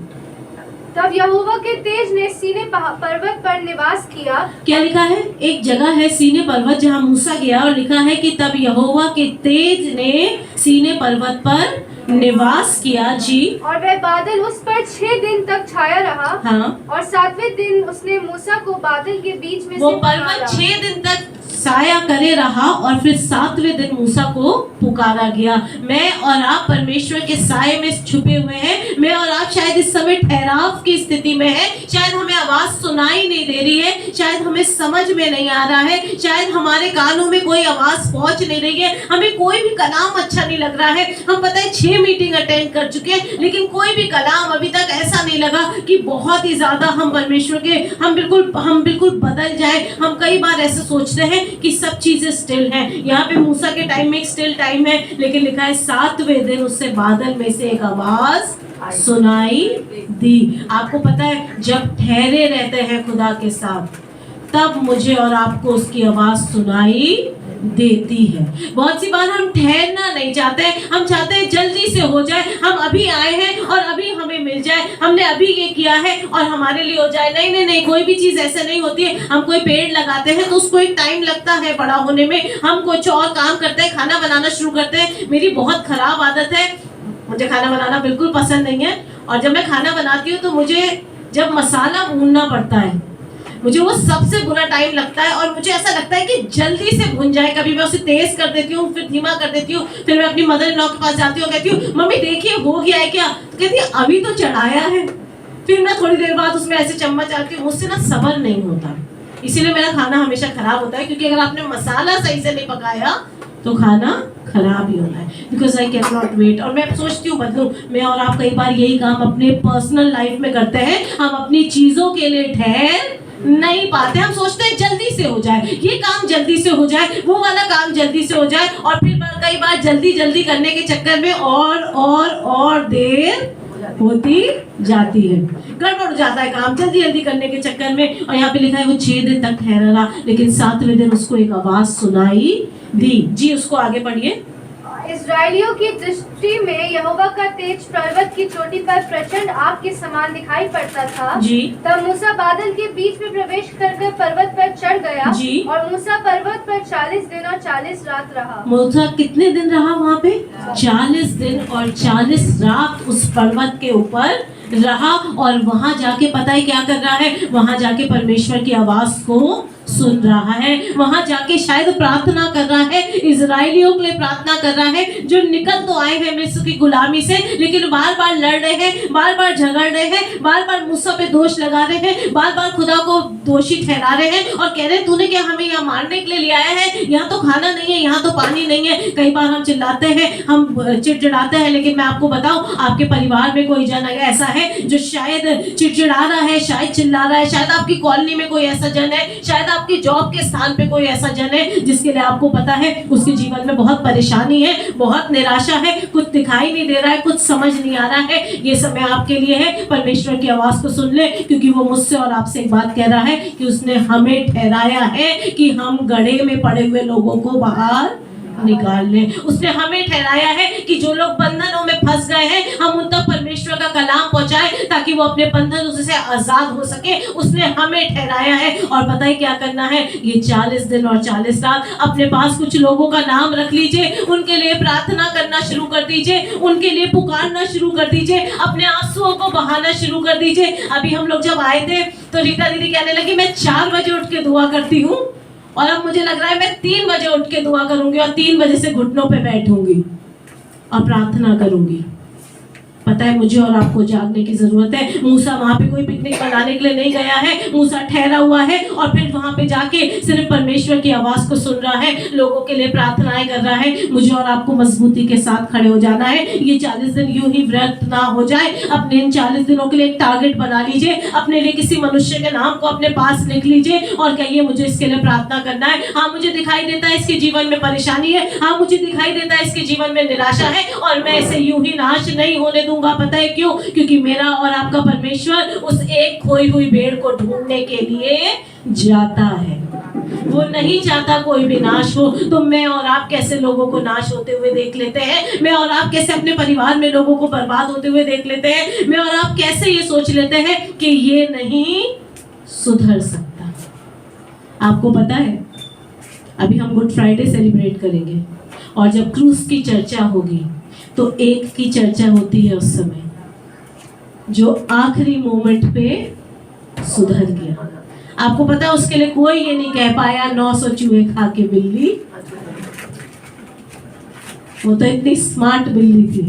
तब यहोवा के तेज ने सीने पर्वत पर निवास किया। क्या लिखा है? एक जगह है सीने पर्वत जहाँ मूसा गया और लिखा है कि तब यहोवा के तेज ने सीने पर्वत पर निवास किया। जी और वह बादल उस पर 6 दिन तक छाया रहा। हाँ, और 7वें दिन उसने मूसा को बादल के बीच में वो से पर्वत पुकारा। 6 दिन तक साया करे रहा और फिर 7वें दिन मूसा को पुकारा गया। मैं और आप परमेश्वर के साये में छुपे हुए हैं। मैं और आप शायद इस समय ठहराव की स्थिति में है। शायद हमें आवाज सुनाई नहीं दे रही है, शायद हमें समझ में नहीं आ रहा है, शायद हमारे कानों में कोई आवाज पहुंच नहीं रही है, हमें कोई भी कलाम अच्छा नहीं लग रहा है। हम पता है 6 मीटिंग अटेंड कर चुके हैं, लेकिन कोई भी कलाम अभी तक ऐसा नहीं लगा कि बहुत ही ज्यादा हम परमेश्वर के हम बिल्कुल बदल जाए। हम कई बार ऐसे सोचते हैं कि सब चीजें स्टिल हैं। यहाँ पे मूसा के टाइम में एक स्टिल टाइम है, लेकिन लिखा है 7वें दिन उससे बादल में से एक आवाज सुनाई दी। आपको पता है जब ठहरे रहते हैं खुदा के साथ तब मुझे और आपको उसकी आवाज सुनाई देती है। बहुत सी बार हम ठहरना नहीं चाहते, हम चाहते हैं जल्दी से हो जाए, हम अभी आए हैं और अभी हमें मिल जाए, हमने अभी ये किया है और हमारे लिए हो जाए। नहीं नहीं नहीं, कोई भी चीज ऐसे नहीं होती है। हम कोई पेड़ लगाते हैं तो उसको एक टाइम लगता है बड़ा होने में। हम कुछ और काम करते हैं, खाना बनाना शुरू करते हैं। मेरी बहुत खराब आदत है, मुझे खाना बनाना बिल्कुल पसंद नहीं है, और जब मैं खाना बनाती हूँ तो मुझे जब मसाला भूनना पड़ता है, मुझे वो सबसे बुरा टाइम लगता है। और मुझे ऐसा लगता है कि जल्दी से भुन जाए। कभी मैं उसे तेज कर देती हूँ, फिर धीमा कर देती हूँ, फिर मैं अपनी मदर इन लॉ के पास जाती हूँ, कहती हूँ मम्मी देखिए हो गया है क्या? तो कहती है अभी तो चढ़ाया है। फिर मैं थोड़ी देर बाद उसमें ऐसे चम्मच आती हूँ। मुझसे ना सब्र नहीं होता, इसीलिए मेरा खाना हमेशा खराब होता है, क्योंकि अगर आपने मसाला सही से नहीं पकाया तो खाना खराब ही होना है। Because I can not wait. और मैं सोचती हूँ बदलूं। मैं और आप कई बार यही काम अपने पर्सनल लाइफ में करते हैं। हम अपनी चीजों के लिए ठहर नहीं पाते। हम सोचते हैं जल्दी से हो जाए, ये काम जल्दी से हो जाए, वो वाला काम जल्दी से हो जाए, और फिर कई बार जल्दी करने के चक्कर में और देर होती जाती है, गड़बड़ हो जाता है काम जल्दी करने के चक्कर में। और यहाँ पे लिखा है वो 6 दिन तक ठहरा रहा, लेकिन 7वें दिन उसको एक आवाज सुनाई दी। जी उसको आगे पढ़िए। इस्राएलियों की दृष्टि में यहोवा का तेज पर्वत की चोटी पर प्रचंड आग के समान दिखाई पड़ता था। जी तब मूसा बादल के बीच में प्रवेश कर पर्वत पर चढ़ गया। जी। और मूसा पर्वत पर 40 दिन और 40 रात रहा। मूसा कितने दिन रहा वहाँ पे? 40 दिन और 40 रात उस पर्वत के ऊपर रहा। और वहां जाके पता है क्या कर रहा है? वहां जाके परमेश्वर की आवाज को सुन रहा है। वहां जाके शायद प्रार्थना कर रहा है, इजराइलियों के लिए प्रार्थना कर रहा है जो निकल तो आए हैं मिस्र की गुलामी से, लेकिन बार बार लड़ रहे हैं, बार बार झगड़ रहे हैं, बार बार मूसा पे दोष लगा रहे हैं, बार बार खुदा को दोषी ठहरा रहे हैं और कह रहे हैं तूने क्या हमें यहाँ मारने के लिए आया है? यहाँ तो खाना नहीं है, यहाँ तो पानी नहीं है। कई बार हम चिल्लाते हैं, हम चिड़चिड़ाते हैं, लेकिन मैं आपको बताऊं आपके परिवार में कोई जन ऐसा है जो शायद चिड़चिड़ा रहा है, शायद चिल्ला रहा है, शायद आपकी कॉलोनी में कोई ऐसा जन है, शायद आपके जॉब के स्थान पे कोई ऐसा जन है जिसके लिए आपको पता है उसके जीवन में बहुत परेशानी है, बहुत निराशा है, कुछ दिखाई नहीं दे रहा है, कुछ समझ नहीं आ रहा है। ये समय आपके लिए है, परमेश्वर की आवाज को सुन ले, क्योंकि वो मुझसे और आपसे एक बात कह रहा है कि उसने हमें ठहराया है कि हम गड्ढे में पड़े हुए लोगों को बाहर निकाल ले। उसने हमें ठहराया है कि जो लोग बंधनों में फंस गए हैं हम उन तक परमेश्वर का कलाम पहुंचाएं ताकि वो अपने बंधनों से आजाद हो सके। उसने हमें ठहराया है। और पता है क्या करना है? ये 40 दिन और 40 रात अपने पास कुछ लोगों का नाम रख लीजिए, उनके लिए प्रार्थना करना शुरू कर दीजिए, उनके लिए पुकारना शुरू कर दीजिए, अपने आंसुओं को बहाना शुरू कर दीजिए। अभी हम लोग जब आए थे तो रीता दीदी कहने लगी मैं 4 बजे उठ के दुआ करती हूँ, और अब मुझे लग रहा है मैं 3 बजे उठ के दुआ करूंगी और 3 बजे से घुटनों पे बैठूंगी और प्रार्थना करूंगी। पता है मुझे और आपको जागने की जरूरत है। मूसा वहां पे कोई पिकनिक मनाने के लिए नहीं गया है, मूसा ठहरा हुआ है और फिर वहां पे जाके सिर्फ परमेश्वर की आवाज को सुन रहा है, लोगों के लिए प्रार्थनाएं कर रहा है। मुझे और आपको मजबूती के साथ खड़े हो जाना है। ये 40 दिन यूं ही व्यर्थ ना हो जाए। अपने इन 40 दिनों के लिए एक टारगेट बना लीजिए, अपने लिए किसी मनुष्य के नाम को अपने पास लिख लीजिए और कहिए मुझे इसके लिए प्रार्थना करना है। हाँ मुझे दिखाई देता है इसके जीवन में परेशानी है, हाँ मुझे दिखाई देता है इसके जीवन में निराशा है, और मैं इसे यूं ही नाश नहीं होने दूंगा। पता है क्यों? क्योंकि मेरा और आपका परमेश्वर उस एक खोई हुई भेड़ को ढूंढने के लिए जाता है। वो नहीं चाहता कोई भी नाश हो। तो मैं और आप कैसे लोगों को नाश होते हुए देख लेते हैं, मैं और आप कैसे अपने परिवार में लोगों को बर्बाद होते हुए देख लेते हैं, मैं और आप कैसे ये सोच लेते हैं कि ये नहीं सुधर सकता। आपको पता है अभी हम गुड फ्राइडे सेलिब्रेट करेंगे और जब क्रूस की चर्चा होगी तो एक की चर्चा होती है उस समय, जो आखिरी मोमेंट पे सुधर गया। आपको पता है उसके लिए कोई ये नहीं कह पाया 900 चूहे खा के बिल्ली, वो तो इतनी स्मार्ट बिल्ली थी,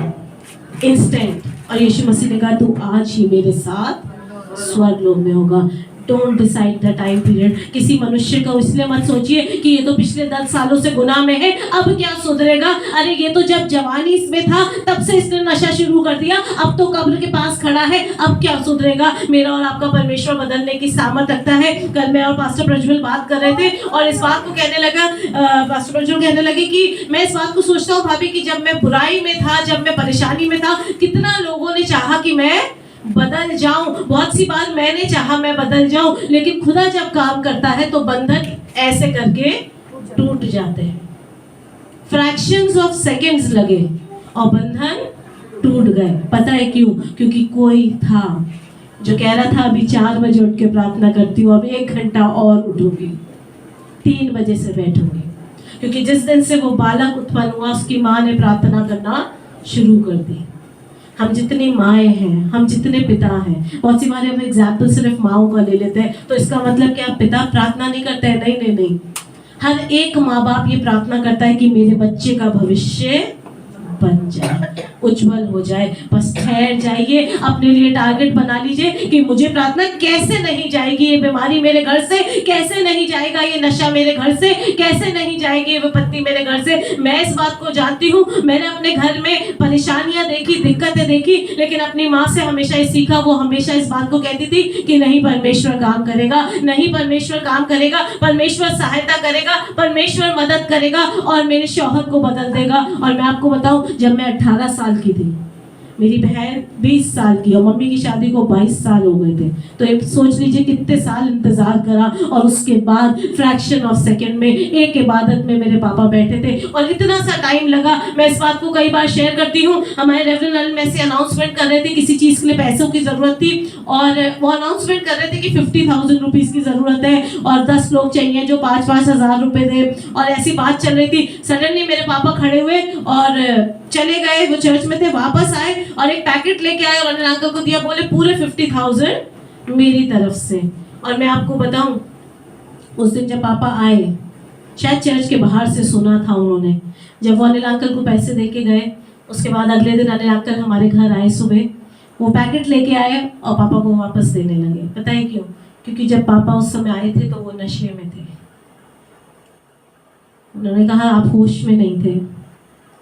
इंस्टेंट। और यीशु मसीह ने कहा तू आज ही मेरे साथ स्वर्ग लोक में होगा। Don't decide the time period. किसी मनुष्य को इसलिए मत सोचिए कि ये तो पिछले 10 सालों से गुनाह में है, अब क्या सुधरेगा। अरे ये तो जब जवानी इसमें था तब से इसने नशा शुरू कर दिया, अब तो कब्र के पास खड़ा है, अब क्या सुधरेगा। मेरा और आपका परमेश्वर बदलने की सामर्थ रखता है। कल मैं और पास्टर प्रज्वल बात कर रहे थे और इस बात को कहने लगा, पास्टर प्रज्वल कहने लगे कि मैं इस बात को सोचता हूँ भाभी कि जब मैं बुराई में था, जब मैं परेशानी में था, कितना लोगों ने चाहा कि मैं बदल जाऊं। बहुत सी बार मैंने चाहा मैं बदल जाऊं, लेकिन खुदा जब काम करता है तो बंधन ऐसे करके टूट जाते हैं। फ्रैक्शंस ऑफ सेकंड्स लगे और बंधन टूट गए। पता है क्यों? क्योंकि कोई था जो कह रहा था अभी 4 बजे उठ के प्रार्थना करती हूँ, अब 1 घंटा और उठूंगी, 3 बजे से बैठूंगी। क्योंकि जिस दिन से वो बालक उत्पन्न हुआ उसकी माँ ने प्रार्थना करना शुरू कर दी। हम जितनी माएँ हैं, हम जितने पिता हैं, बहुत सी बार हम एग्जाम्पल सिर्फ माओं का ले लेते हैं, तो इसका मतलब क्या पिता प्रार्थना नहीं करते हैं? नहीं नहीं नहीं, हर एक माँ बाप ये प्रार्थना करता है कि मेरे बच्चे का भविष्य बन जाए, उज्जवल हो जाए। बस ठहर जाइए, अपने लिए टारगेट बना लीजिए कि मुझे प्रार्थना कैसे नहीं जाएगी, ये बीमारी मेरे घर से कैसे नहीं जाएगा, ये नशा मेरे घर से कैसे नहीं जाएगी, ये विपत्ति मेरे घर से। मैं इस बात को जानती हूँ, मैंने अपने घर में परेशानियां देखी, दिक्कतें देखी, लेकिन अपनी माँ से हमेशा ये सीखा। वो हमेशा इस बात को कहती थी कि नहीं परमेश्वर काम करेगा, नहीं परमेश्वर काम करेगा, परमेश्वर सहायता करेगा, परमेश्वर मदद करेगा और मेरे शौहर को बदल देगा। और मैं आपको बताऊं, जब मैं 18 साल की थी, मेरी बहन 20 साल की और मम्मी की शादी को 22 साल हो गए थे, तो एक सोच लीजिए कितने साल इंतजार करा। और उसके बाद फ्रैक्शन ऑफ सेकंड में एक इबादत में मेरे पापा बैठे थे और इतना सा टाइम लगा। मैं इस बात को कई बार शेयर करती हूँ। हमारे रेवरेंड अल में से अनाउंसमेंट कर रहे थे, किसी चीज़ के लिए पैसों की ज़रूरत थी और वो अनाउंसमेंट कर रहे थे कि 50,000 रुपीज़ की ज़रूरत है और 10 लोग चाहिए जो 5-5 हज़ार रुपये दे। और ऐसी बात चल रही थी। सडनली मेरे पापा खड़े हुए और चले गए, वो चर्च में थे, वापस आए और एक पैकेट लेके आए और अनिल अंकल को दिया, बोले पूरे 50,000 मेरी तरफ से। और मैं आपको बताऊं, उस दिन जब पापा आए, शायद चर्च के बाहर से सुना था उन्होंने, जब वो अनिल अंकल को पैसे दे के गए, उसके बाद अगले दिन अनिल अंकल हमारे घर आए सुबह, वो पैकेट लेके आए और पापा को वापस देने लगे। पता है क्यों? क्योंकि जब पापा उस समय आए थे तो वो नशे में थे। उन्होंने कहा आप होश में नहीं थे,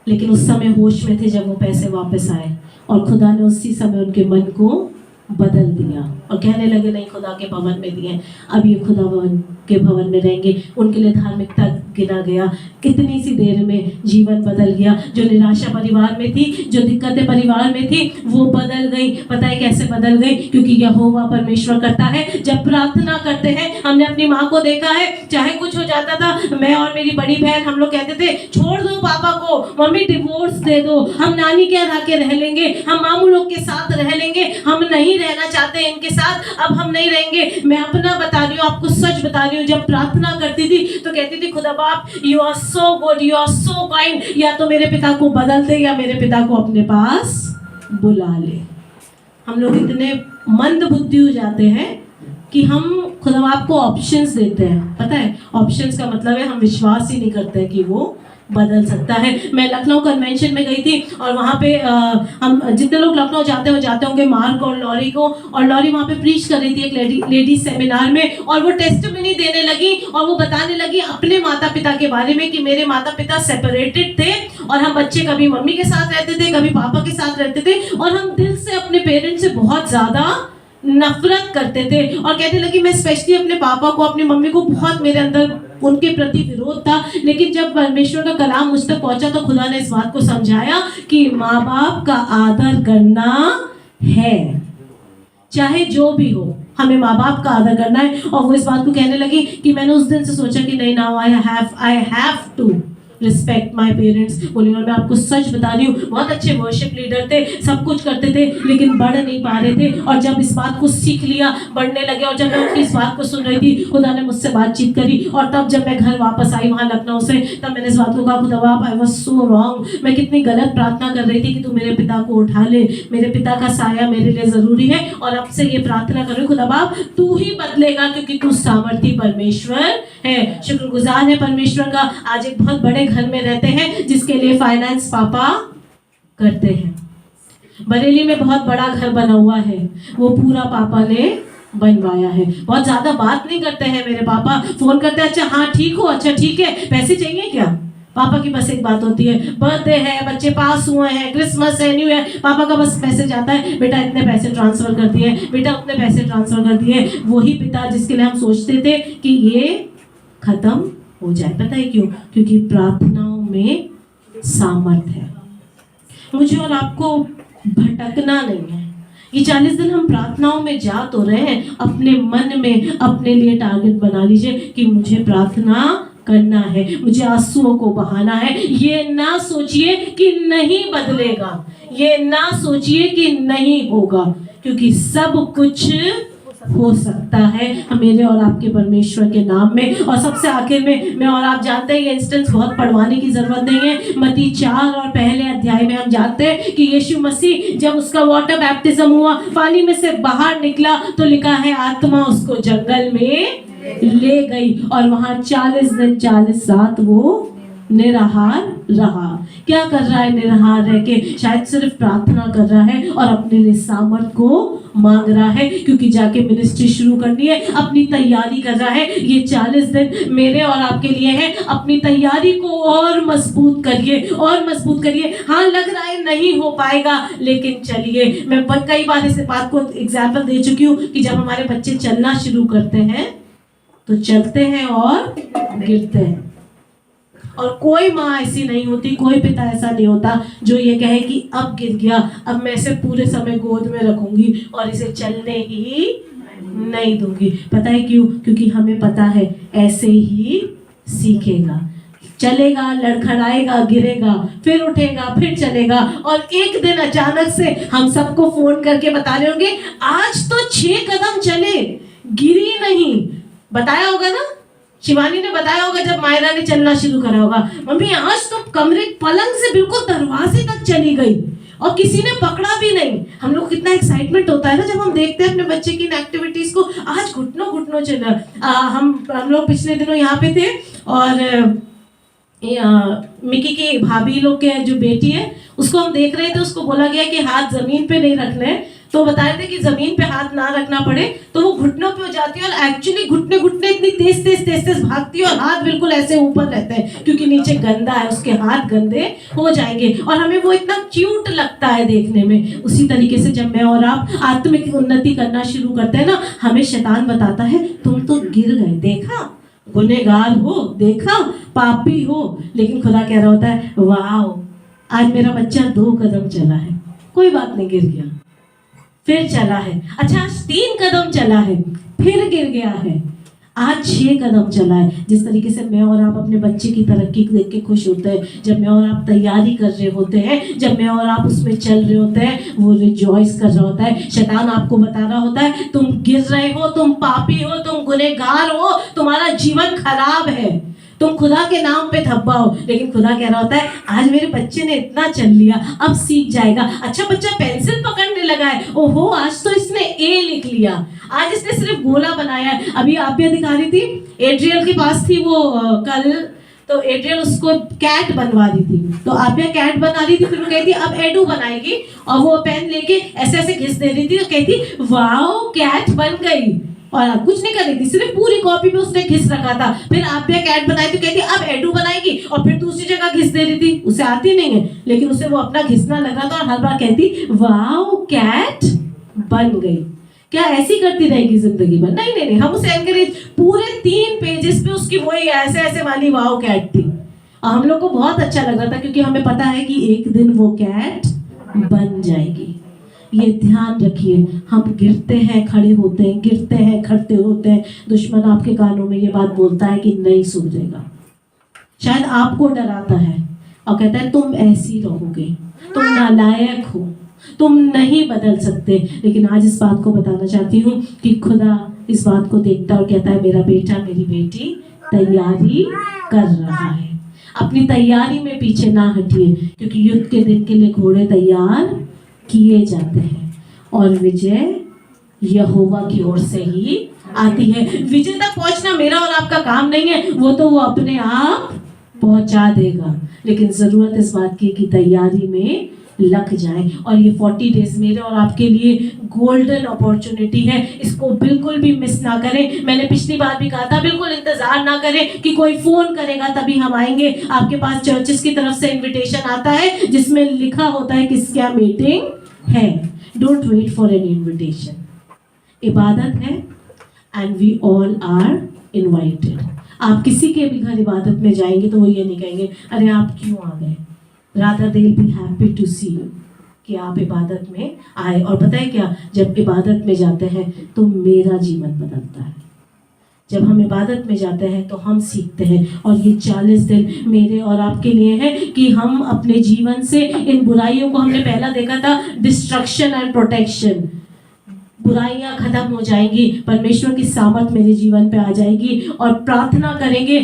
लेकिन उस समय होश में थे जब वो पैसे वापस आए और खुदा ने उसी समय उनके मन को बदल दिया और कहने लगे नहीं खुदा के भवन में दिए, अब ये खुदा भवन के भवन में रहेंगे। उनके लिए धार्मिकता गिना गया। कितनी सी देर में जीवन बदल गया। जो निराशा परिवार में थी, जो दिक्कतें परिवार में थी, वो बदल गई। पता है कैसे बदल गई? क्योंकि यहोवा परमेश्वर करता है जब प्रार्थना करते हैं। हमने अपनी माँ को देखा है, चाहे कुछ हो जाता था, मैं और मेरी बड़ी बहन हम लोग कहते थे छोड़ दो पापा को, मम्मी डिवोर्स दे दो, हम नानी के यहाँ के रह लेंगे, हम मामू लोग के साथ रह लेंगे, हम नहीं रहना चाहते इनके साथ, अब हम नहीं रहेंगे। मैं अपना बता रही हूँ, आपको सच बता रही हूँ, जब प्रार्थना करती थी तो कहती थी खुदा बाप you are so good, you are so kind, या तो मेरे पिता को बदल दे या मेरे पिता को अपने पास बुला ले। हम लोग इतने मंद बुद्धि हो जाते हैं कि हम खुदा बाप को ऑप्शंस देते हैं। पता है ऑप्शंस का मतलब है हम विश्वास ही नहीं करते कि वो बदल सकता है। मैं लखनऊ कन्वेंशन में गई थी और वहाँ पे हम जितने लोग लखनऊ जाते हैं वो जाते होंगे मार्क और लॉरी को, और लॉरी वहाँ पे प्रीच कर रही थी एक लेडीज सेमिनार में, और वो टेस्टिमनी देने लगी और वो बताने लगी अपने माता पिता के बारे में कि मेरे माता पिता सेपरेटेड थे और हम बच्चे कभी मम्मी के साथ रहते थे, कभी पापा के साथ रहते थे, और हम दिल से अपने पेरेंट्स से बहुत ज़्यादा नफरत करते थे। और कहने लगी मैं स्पेशली अपने पापा को, अपनी मम्मी को बहुत मेरे अंदर उनके प्रति विरोध था, लेकिन जब परमेश्वर का कलाम मुझ तक पहुंचा तो खुदा ने इस बात को समझाया कि माँ बाप का आदर करना है, चाहे जो भी हो, हमें माँ बाप का आदर करना है। और वो इस बात को कहने लगी कि मैंने उस दिन से सोचा कि नहीं now I have to respect my parents. बोली और मैं आपको सच बता रही हूँ, बहुत अच्छे वर्शिप लीडर थे, सब कुछ करते थे, लेकिन बढ़ नहीं पा रहे थे। और जब इस बात को सीख लिया, बढ़ने लगे, और जब मैं उनकी इस बात को सुन रही थी, खुदा ने मुझसे बातचीत करी। और तब जब मैं घर वापस आई वहाँ लखनऊ से, तब मैंने इस बात को कहा, खुदा बाप आई वाज सो रॉन्ग, मैं कितनी गलत प्रार्थना कर रही थी कि तू मेरे पिता को उठा ले, मेरे पिता का साया मेरे लिए जरूरी है। और अब से ये प्रार्थना करो, खुदा बाप तू ही बदलेगा, क्योंकि तू सामर्थी परमेश्वर है। शुक्रगुजार है परमेश्वर का। आज एक बहुत बड़े घर में रहते हैं जिसके लिए फाइनेंस पापा करते हैं। बरेली में बहुत बड़ा घर बना हुआ है, वो पूरा पापा ने बनवाया है। बहुत ज्यादा बात नहीं करते हैं मेरे पापा, फोन करते हैं, अच्छा हाँ ठीक हो, अच्छा ठीक है, पैसे चाहिए क्या? पापा की बस एक बात होती है, बर्थडे है, बच्चे पास हुए हैं, क्रिसमस है, न्यू ईयर, पापा का बस पैसे जाता है, बेटा इतने पैसे ट्रांसफर कर दिए, बेटा उतने पैसे ट्रांसफर कर दिए। वही पिता जिसके लिए हम सोचते थे कि ये खत्म हो जाए। पता है क्यों? क्योंकि प्रार्थनाओं में सामर्थ है। मुझे और आपको भटकना नहीं है। ये 40 दिन हम प्रार्थनाओं में जा तो रहे हैं, अपने मन में अपने लिए टारगेट बना लीजिए कि मुझे प्रार्थना करना है, मुझे आंसुओं को बहाना है। ये ना सोचिए कि नहीं बदलेगा, ये ना सोचिए कि नहीं होगा, क्योंकि सब कुछ हो सकता है मेरे और आपके परमेश्वर के नाम में। और सबसे आखिर में, मैं और आप जानते हैं, ये इंस्टेंस बहुत पढ़वाने की जरूरत नहीं है। मत्ती 4 और पहले अध्याय में हम जानते हैं कि यीशु मसीह जब उसका वाटर बैप्टिज्म हुआ, पानी में से बाहर निकला, तो लिखा है आत्मा उसको जंगल में ले गई, और वहां 40 दिन 40 रात वो निराहार रहा। क्या कर रहा है निराहार रह के? शायद सिर्फ प्रार्थना कर रहा है और अपने लिए सामर्थ को मांग रहा है, क्योंकि जाके मिनिस्ट्री शुरू करनी है, अपनी तैयारी कर रहा है। ये 40 दिन मेरे और आपके लिए है। अपनी तैयारी को और मजबूत करिए, और मजबूत करिए। हाँ लग रहा है नहीं हो पाएगा, लेकिन चलिए। मैं कई बार इस बात को एग्जाम्पल दे चुकी हूँ कि जब हमारे बच्चे चलना शुरू करते हैं तो चलते हैं और गिरते हैं, और कोई माँ ऐसी नहीं होती, कोई पिता ऐसा नहीं होता जो ये कहे कि अब गिर गया, अब मैं इसे पूरे समय गोद में रखूंगी और इसे चलने ही नहीं दूंगी। पता है क्यों? क्योंकि हमें पता है ऐसे ही सीखेगा। चलेगा, लड़खड़ाएगा, गिरेगा, फिर उठेगा, फिर चलेगा, और एक दिन अचानक से हम सबको फोन करके बता रहे होंगे, आज तो 6 कदम चले, गिरी नहीं। बताया होगा ना, शिवानी ने बताया होगा जब मायरा ने चलना शुरू करा होगा, मम्मी आज तो कमरे पलंग से बिल्कुल दरवाजे तक चली गई और किसी ने पकड़ा भी नहीं। हम लोग कितना एक्साइटमेंट होता है ना जब हम देखते हैं अपने बच्चे की इन एक्टिविटीज को। आज घुटनों घुटनों चला। हम लोग पिछले दिनों यहाँ पे थे, और मिकी की भाभी लोग के जो बेटी है उसको हम देख रहे थे, उसको बोला गया कि हाथ जमीन पे नहीं रखने, तो बता रहे थे कि जमीन पे हाथ ना रखना पड़े, तो वो घुटनों पे हो जाती है, और एक्चुअली घुटने घुटने इतनी तेज तेज तेज तेज भागती है, और हाथ बिल्कुल ऐसे ऊपर रहते हैं, क्योंकि नीचे गंदा है, उसके हाथ गंदे हो जाएंगे, और हमें वो इतना क्यूट लगता है देखने में। उसी तरीके से जब मैं और आप आत्मिक उन्नति करना शुरू करते हैं ना, हमें शैतान बताता है तुम तो गिर गए, देखा, गुनहगार हो, देखा, पापी हो, लेकिन खुदा कह रहा होता है वाह आज मेरा बच्चा 2 कदम चला है, कोई बात नहीं, गिर गया, फिर चला है, अच्छा आज 3 कदम चला है, फिर गिर गया है, आज 6 कदम चला है। जिस तरीके से मैं और आप अपने बच्चे की तरक्की देख के खुश होते हैं, जब मैं और आप तैयारी कर रहे होते हैं, जब मैं और आप उसमें चल रहे होते हैं, वो रिजॉइस कर रहा होता है। शैतान आपको बता रहा होता है तुम गिर रहे हो, तुम पापी हो, तुम गुनहगार हो, तुम्हारा जीवन खराब है, तुम खुदा के नाम पे धब्बा हो। लेकिन खुदा कह रहा होता है आज मेरे बच्चे ने इतना चल लिया, अब सीख जाएगा। अच्छा बच्चा पेंसिल पकड़ने लगा है, ओहो आज तो इसने ए लिख लिया, आज इसने सिर्फ गोला बनाया है। अभी आप भी दिखा रही थी, एड्रियल के पास थी वो कल, तो एड्रियल उसको कैट बनवा रही थी, तो आप कैट बना रही थी, फिर वो कहती अब एडू बनाएगी, और वो पेन लेके ऐसे ऐसे घिस दे रही थी, तो कहती वाओ कैट बन गई, और कुछ नहीं कर रही थी, सिर्फ पूरी कॉपी पे उसने घिस रखा था। फिर आप भी कैट बनाई तो कहती अब एडू बनाएगी, और फिर दूसरी जगह घिस दे रही थी, उसे आती नहीं है, लेकिन उसे वो अपना घिसना लग रहा था, और हर बार कहती वाओ कैट बन गई। क्या ऐसी करती रहेगी जिंदगी भर? नहीं नहीं नहीं, हम उसे एनकरेज, पूरे 3 पेजेस पे उसकी वही ऐसे ऐसे वाली वाओ कैट थी, और हम लोग को बहुत अच्छा लग रहा था, क्योंकि हमें पता है कि एक दिन वो कैट बन जाएगी। ये ध्यान रखिए, हम गिरते हैं, खड़े होते हैं, गिरते हैं, खड़े होते हैं, दुश्मन आपके कानों में ये बात बोलता है कि नहीं सुधरेगा, शायद आपको डराता है और कहता है तुम ऐसी रहोगे, तुम नालायक हो, तुम नहीं बदल सकते। लेकिन आज इस बात को बताना चाहती हूँ कि खुदा इस बात को देखता और कहता है मेरा बेटा मेरी बेटी तैयारी कर रहा है। अपनी तैयारी में पीछे ना हटिए, क्योंकि युद्ध के दिन के लिए घोड़े तैयार किए जाते हैं और विजय यहोवा की ओर से ही आती है। विजय तक पहुंचना मेरा और आपका काम नहीं है, वो तो वो अपने आप पहुंचा देगा। लेकिन जरूरत इस बात की कि तैयारी में लग जाए। और ये 40 डेज मेरे और आपके लिए गोल्डन अपॉर्चुनिटी है, इसको बिल्कुल भी मिस ना करें। मैंने पिछली बार भी कहा था, बिल्कुल इंतजार ना करें कि कोई फोन करेगा तभी हम आएंगे। आपके पास चर्चेस की तरफ से इनविटेशन आता है जिसमें लिखा होता है किस क्या मीटिंग है। Don't wait for an invitation. इबादत है and we all are invited. आप किसी के भी घर इबादत में जाएंगे तो वो ये नहीं कहेंगे अरे आप क्यों आ गए, rather they will be happy to see you कि आप इबादत में आए। और पता है क्या, जब इबादत में जाते हैं तो मेरा जीवन बदलता है। जब हम इबादत में जाते हैं तो हम सीखते हैं। और ये 40 दिन मेरे और आपके लिए है कि हम अपने जीवन से इन बुराइयों को, हमने पहला देखा था डिस्ट्रक्शन एंड प्रोटेक्शन, बुराइयां खत्म हो जाएंगी, परमेश्वर की सामर्थ मेरे जीवन पे आ जाएगी और प्रार्थना करेंगे,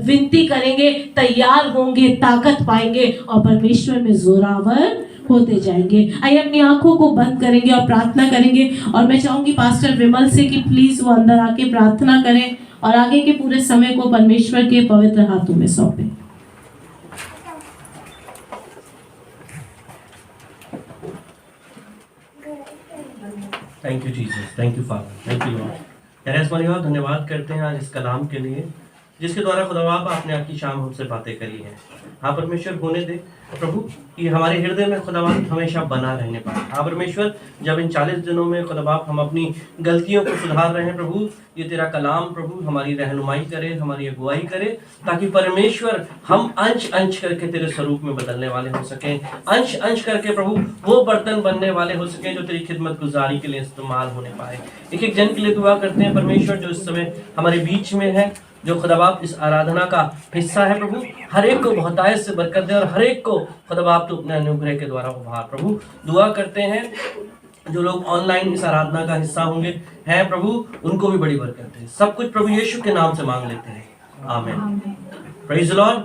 विनती करेंगे, तैयार होंगे, ताकत पाएंगे और परमेश्वर में जोरावर होते जाएंगे। आइए अपनी आंखों को बंद करेंगे और प्रार्थना करेंगे। और मैं चाहूंगी पास्टर विमल से कि प्लीज वो अंदर आके प्रार्थना करें और आगे के पूरे समय को परमेश्वर के पवित्र हाथों में सौंपें। Thank you Jesus, thank you father, thank you lord. प्यारे आसमानी बाप, धन्यवाद करते हैं आज इस कलाम के लिए जिसके द्वारा खुदा बाप आपने आज की शाम हमसे बातें करी हैं। हाँ परमेश्वर, होने दे प्रभु कि हमारे हृदय में खुदा बाप हमेशा बना रहने पाए। हाँ परमेश्वर, जब इन 40 दिनों में खुदा बाप हम अपनी गलतियों को सुधार रहे हैं प्रभु, ये तेरा कलाम प्रभु हमारी रहनुमाई करे, हमारी अगुवाई करे, ताकि परमेश्वर हम अंश अंश करके तेरे स्वरूप में बदलने वाले हो सकें, अंश अंश करके प्रभु वो बर्तन बनने वाले हो सकें जो तेरी खिदमत गुजारी के लिए इस्तेमाल होने पाए। एक एक जन के लिए दुआ करते हैं परमेश्वर जो इस समय हमारे बीच में है, जो खुदा बाप इस आराधना का हिस्सा है प्रभु, हर एक को बहुतायत से बरकत दे और हर एक को खुदा बाप तो अपने अनुग्रह के द्वारा उभार। प्रभु दुआ करते हैं जो लोग ऑनलाइन इस आराधना का हिस्सा होंगे हैं प्रभु, उनको भी बड़ी बरकत दे। सब कुछ प्रभु यीशु के नाम से मांग लेते हैं, आमीन। Praise the Lord.